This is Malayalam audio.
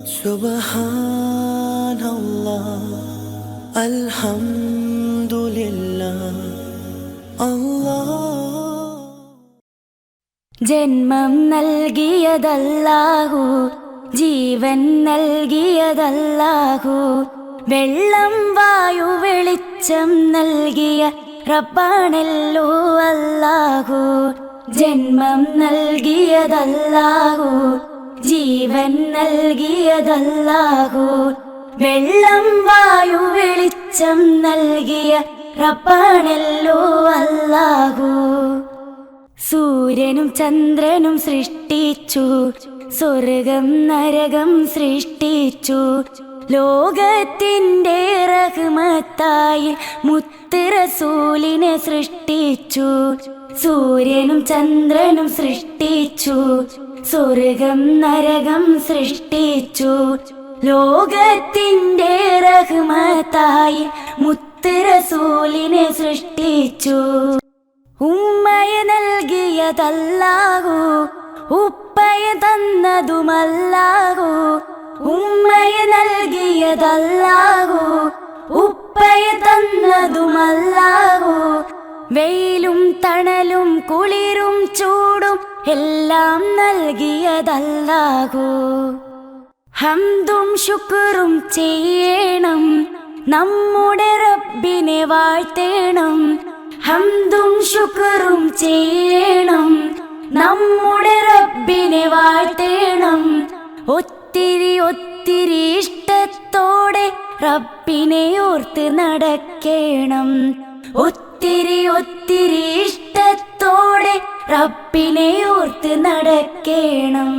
Subhanallah, Alhamdulillah, Allah. ജന്മം നൽകിയതല്ലാഹു, ജീവൻ നൽകിയതല്ലാഹു, വെള്ളം വായു വെളിച്ചം നൽകിയ റബ്ബാണല്ലോ അല്ലാഹു. ജന്മം നൽകിയതല്ലാഹു, ജീവൻ നൽകിയതല്ലാഹു, വെള്ളം വായു വെളിച്ചം നൽകിയ റബ്ബാണല്ലോ അല്ലാഹു. സൂര്യനും ചന്ദ്രനും സൃഷ്ടിച്ചു, സ്വർഗം നരകം സൃഷ്ടിച്ചു, ലോകത്തിൻ്റെ റഹ്മത്തായി മുത്ത് റസൂലിനെ സൃഷ്ടിച്ചു. സൂര്യനും ചന്ദ്രനും സൃഷ്ടിച്ചു, സ്വർഗം നരകം സൃഷ്ടിച്ചു, ലോകത്തിൻ്റെ റഹ്മത്തായി മുത്ത് റസൂലിനെ സൃഷ്ടിച്ചു. ഉമ്മയെ നൽകിയതല്ലാഹു, ഉപ്പയെ തന്നതുമല്ലാഹു. ഉമ്മയെ നൽകിയതല്ലാഹു, ഉപ്പയെ തന്നതുമല്ലാഹു. വെയിലും തണലും കുളിരും ചൂടും എല്ലാം നൽകിയതല്ലാഹു. ഹംദും ശുക്റും ചെയ്യണം, നമ്മുടെ റബ്ബിനെ വാഴ്ത്തേണം. ഹംദും ശുക്റും ചെയ്യണം, നമ്മുടെ റബ്ബിനെ വാഴ്ത്തേണം. ഒത്തിരി ഒത്തിരി ഇഷ്ടത്തോടെ റബ്ബിനെ ഓർത്ത് നടക്കേണം. ഒത്തിരി ഒത്തിരി ഇഷ്ടത്തോടെ റബ്ബിനെ ഓർത്ത് നടക്കേണം.